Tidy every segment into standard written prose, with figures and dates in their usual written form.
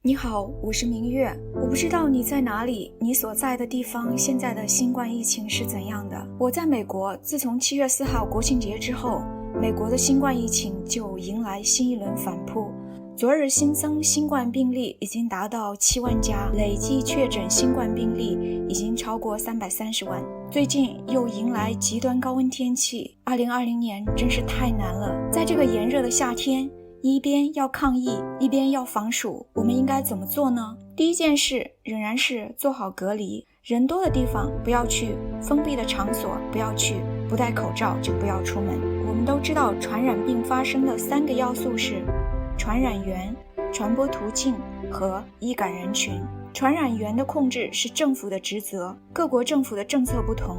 你好，我是明月。我不知道你在哪里，你所在的地方现在的新冠疫情是怎样的？我在美国，自从7月4号国庆节之后，美国的新冠疫情就迎来新一轮反扑。昨日新增新冠病例已经达到7万家，累计确诊新冠病例已经超过330万。最近又迎来极端高温天气，2020年真是太难了。在这个炎热的夏天，一边要抗疫，一边要防暑，我们应该怎么做呢？第一件事仍然是做好隔离，人多的地方不要去，封闭的场所不要去，不戴口罩就不要出门。我们都知道传染病发生的3个要素是传染源、传播途径和易感人群。传染源的控制是政府的职责，各国政府的政策不同，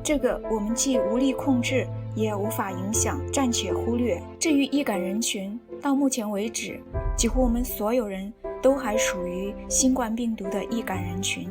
这个我们既无力控制，也无法影响，暂且忽略。至于易感人群，到目前为止，几乎我们所有人都还属于新冠病毒的易感人群。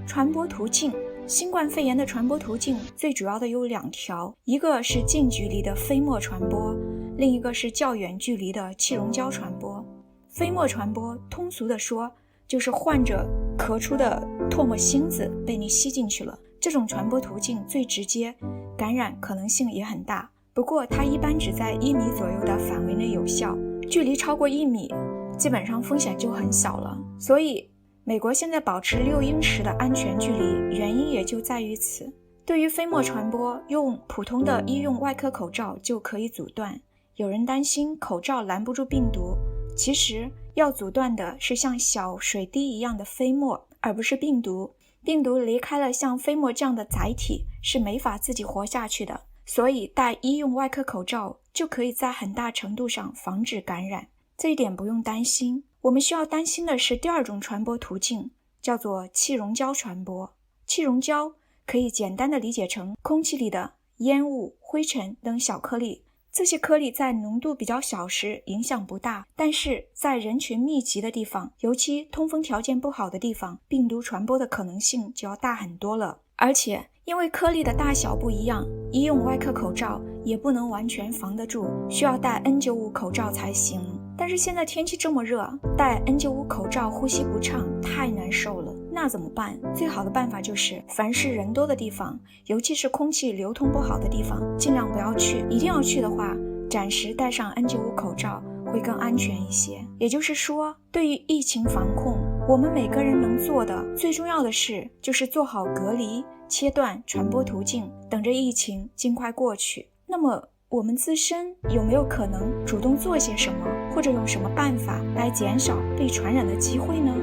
传播途径，新冠肺炎的传播途径最主要的有2条，一个是近距离的飞沫传播，另一个是较远距离的气溶胶传播。飞沫传播，通俗的说，就是患者咳出的唾沫星子被你吸进去了，这种传播途径最直接，感染可能性也很大。不过它一般只在1米左右的范围内有效，距离超过1米，基本上风险就很小了。所以美国现在保持6英尺的安全距离，原因也就在于此。对于飞沫传播，用普通的医用外科口罩就可以阻断。有人担心口罩拦不住病毒，其实要阻断的是像小水滴一样的飞沫，而不是病毒。病毒离开了像飞沫这样的载体，是没法自己活下去的。所以戴医用外科口罩就可以在很大程度上防止感染，这一点不用担心。我们需要担心的是第2种传播途径，叫做气溶胶传播。气溶胶可以简单的理解成空气里的烟雾、灰尘等小颗粒，这些颗粒在浓度比较小时影响不大，但是在人群密集的地方，尤其通风条件不好的地方，病毒传播的可能性就要大很多了。而且因为颗粒的大小不一样，医用外科口罩也不能完全防得住，需要戴 N95 口罩才行。但是现在天气这么热，戴 N95 口罩呼吸不畅，太难受了。那怎么办？最好的办法就是凡是人多的地方，尤其是空气流通不好的地方，尽量不要去。一定要去的话，暂时戴上 N95 口罩会更安全一些。也就是说，对于疫情防控，我们每个人能做的最重要的事就是做好隔离，切断传播途径，等着疫情尽快过去。那么我们自身有没有可能主动做些什么，或者用什么办法来减少被传染的机会呢？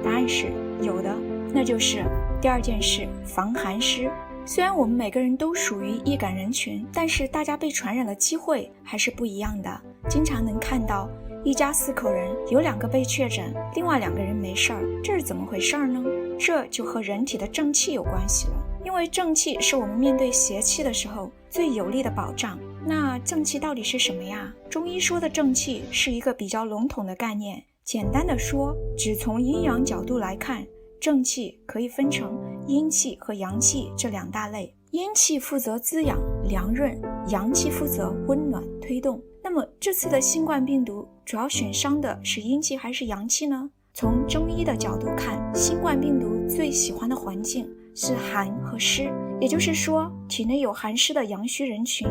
答案是有的，那就是第2件事，防寒湿。虽然我们每个人都属于易感人群，但是大家被传染的机会还是不一样的。经常能看到一家4口人，有2个被确诊，另外2个人没事儿，这是怎么回事呢？这就和人体的正气有关系了。因为正气是我们面对邪气的时候最有力的保障。那正气到底是什么呀？中医说的正气是一个比较笼统的概念，简单的说，只从阴阳角度来看，正气可以分成阴气和阳气这2大类。阴气负责滋养、凉润，阳气负责温暖、推动。那么这次的新冠病毒主要损伤的是阴气还是阳气呢？从中医的角度看，新冠病毒最喜欢的环境是寒和湿，也就是说，体内有寒湿的阳虚人群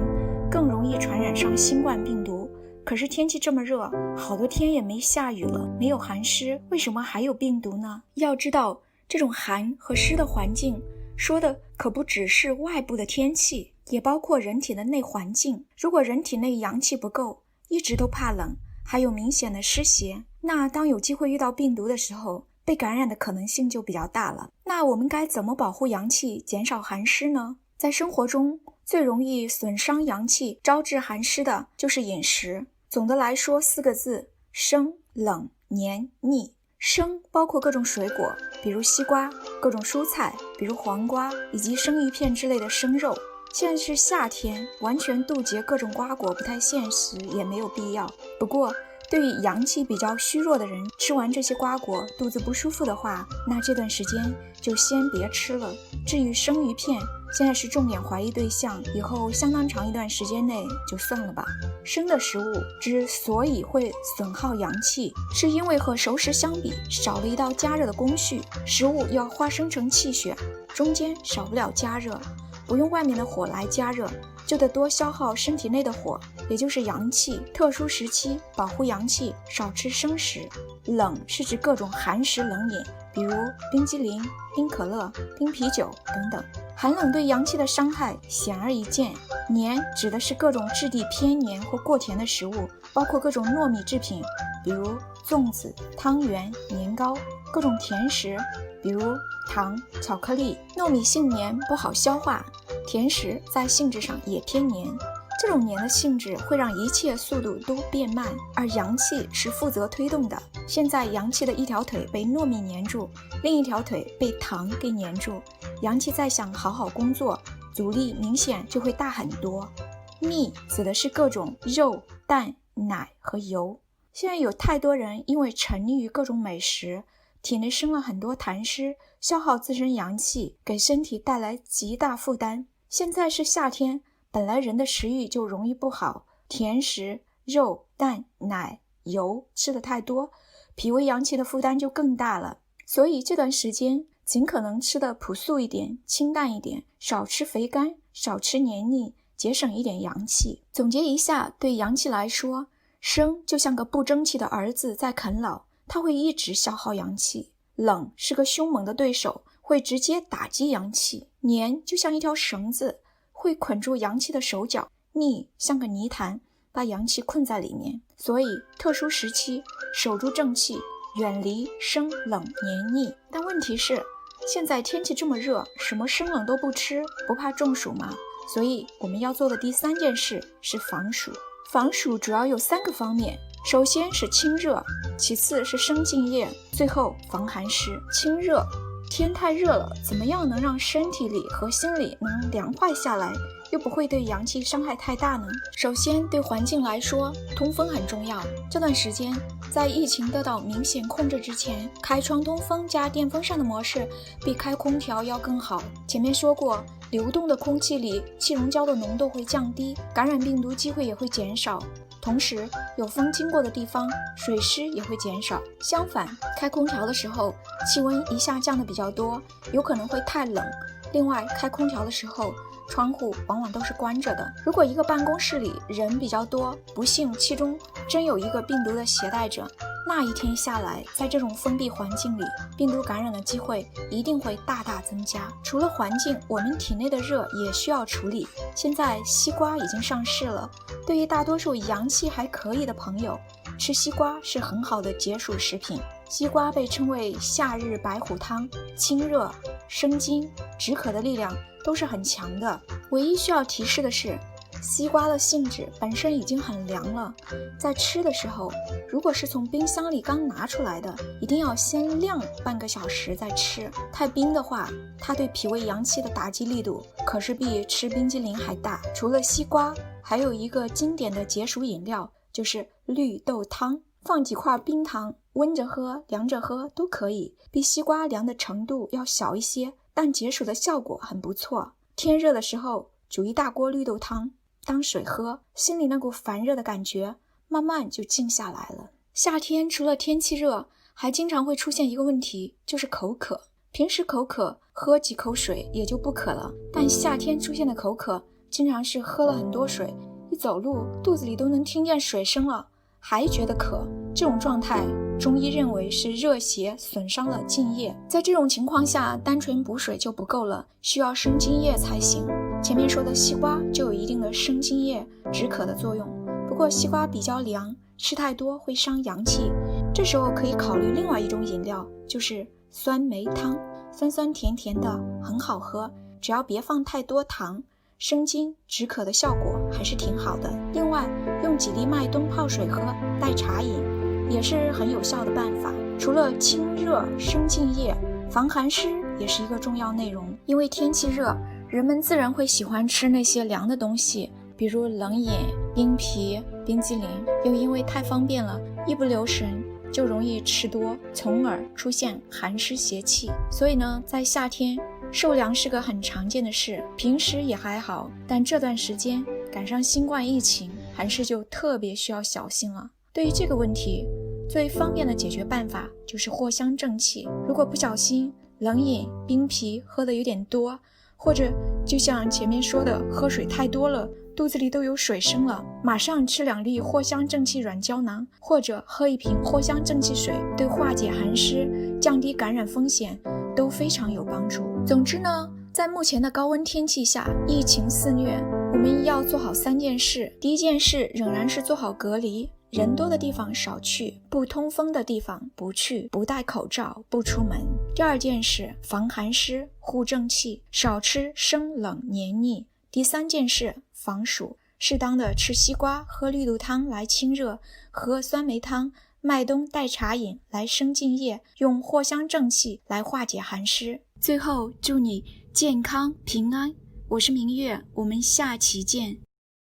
更容易传染上新冠病毒。可是天气这么热，好多天也没下雨了，没有寒湿，为什么还有病毒呢？要知道，这种寒和湿的环境说的可不只是外部的天气，也包括人体的内环境。如果人体内阳气不够，一直都怕冷，还有明显的湿邪，那当有机会遇到病毒的时候，被感染的可能性就比较大了。那我们该怎么保护阳气，减少寒湿呢？在生活中，最容易损伤阳气、招致寒湿的就是饮食。总的来说4个字：生、冷、黏、腻。生包括各种水果，比如西瓜，各种蔬菜，比如黄瓜，以及生鱼片之类的生肉。现在是夏天，完全杜绝各种瓜果不太现实，也没有必要。不过对于阳气比较虚弱的人，吃完这些瓜果肚子不舒服的话，那这段时间就先别吃了。至于生鱼片，现在是重点怀疑对象，以后相当长一段时间内就算了吧。生的食物之所以会损耗阳气，是因为和熟食相比少了一道加热的工序，食物要化生成气血，中间少不了加热，不用外面的火来加热，就得多消耗身体内的火，也就是阳气。特殊时期保护阳气，少吃生食。冷是指各种寒食冷饮，比如冰激凌、冰可乐、冰啤酒等等。寒冷对阳气的伤害显而易见。黏指的是各种质地偏黏或过甜的食物，包括各种糯米制品，比如粽子、汤圆、年糕；各种甜食，比如糖、巧克力。糯米性黏，不好消化，甜食在性质上也偏黏。这种黏的性质会让一切速度都变慢，而阳气是负责推动的。现在阳气的一条腿被糯米黏住，另一条腿被糖给黏住，阳气再想好好工作，阻力明显就会大很多。腻指的是各种肉、蛋、奶和油。现在有太多人因为沉溺于各种美食，体内生了很多痰湿，消耗自身阳气，给身体带来极大负担。现在是夏天，本来人的食欲就容易不好，甜食、肉、蛋、奶、油吃的太多，脾胃阳气的负担就更大了。所以这段时间尽可能吃的朴素一点，清淡一点，少吃肥甘，少吃黏腻，节省一点阳气。总结一下，对阳气来说，生就像个不争气的儿子在啃老，他会一直消耗阳气。冷是个凶猛的对手，会直接打击阳气。黏就像一条绳子，会捆住阳气的手脚。腻像个泥潭，把阳气困在里面。所以特殊时期守住正气，远离生冷黏腻。但问题是，现在天气这么热，什么生冷都不吃，不怕中暑吗？所以我们要做的第3件事是防暑。防暑主要有3个方面，首先是清热，其次是生津液，最后防寒湿。清热，天太热了，怎么样能让身体里和心里能凉快下来，又不会对阳气伤害太大呢？首先，对环境来说，通风很重要。这段时间，在疫情得到明显控制之前，开窗通风加电风扇的模式比开空调要更好。前面说过，流动的空气里气溶胶的浓度会降低，感染病毒机会也会减少。同时，有风经过的地方，水湿也会减少。相反，开空调的时候，气温一下降的比较多，有可能会太冷。另外，开空调的时候，窗户往往都是关着的。如果一个办公室里人比较多，不幸其中真有一个病毒的携带者，那一天下来，在这种封闭环境里，病毒感染的机会一定会大大增加。除了环境，我们体内的热也需要处理。现在西瓜已经上市了，对于大多数阳气还可以的朋友，吃西瓜是很好的解暑食品。西瓜被称为夏日白虎汤，清热、生津、止渴的力量都是很强的。唯一需要提示的是，西瓜的性质本身已经很凉了，在吃的时候，如果是从冰箱里刚拿出来的，一定要先晾半个小时再吃。太冰的话，它对脾胃阳气的打击力度可是比吃冰激凌还大。除了西瓜，还有一个经典的解暑饮料，就是绿豆汤。放几块冰糖，温着喝、凉着喝都可以，比西瓜凉的程度要小一些，但解暑的效果很不错。天热的时候，煮一大锅绿豆汤当水喝，心里那股烦热的感觉慢慢就静下来了。夏天除了天气热，还经常会出现一个问题，就是口渴。平时口渴，喝几口水也就不渴了，但夏天出现的口渴，经常是喝了很多水，一走路肚子里都能听见水声了，还觉得渴。这种状态，中医认为是热邪损伤了津液。在这种情况下，单纯补水就不够了，需要生津液才行。前面说的西瓜就有一定的生津液、止渴的作用，不过西瓜比较凉，吃太多会伤阳气。这时候可以考虑另外一种饮料，就是酸梅汤，酸酸甜甜的，很好喝，只要别放太多糖，生津止渴的效果还是挺好的。另外，用几粒麦冬泡水喝，代茶饮，也是很有效的办法。除了清热生津液，防寒湿也是一个重要内容。因为天气热，人们自然会喜欢吃那些凉的东西，比如冷饮、冰啤、冰激凌，又因为太方便了，一不留神就容易吃多，从而出现寒湿邪气。所以呢，在夏天受凉是个很常见的事，平时也还好，但这段时间赶上新冠疫情，寒湿就特别需要小心了。对于这个问题，最方便的解决办法就是藿香正气。如果不小心冷饮、冰啤喝的有点多，或者就像前面说的，喝水太多了，肚子里都有水声了，马上吃2粒藿香正气软胶囊，或者喝1瓶藿香正气水，对化解寒湿、降低感染风险都非常有帮助。总之呢，在目前的高温天气下，疫情肆虐，我们要做好3件事。第一件事仍然是做好隔离，人多的地方少去，不通风的地方不去，不戴口罩不出门。第2件事，防寒湿护正气，少吃生冷黏腻。第3件事，防暑，适当的吃西瓜，喝绿豆汤来清热，喝酸梅汤、麦冬代茶饮来生津液，用藿香正气来化解寒湿。最后祝你健康平安，我是明月，我们下期见。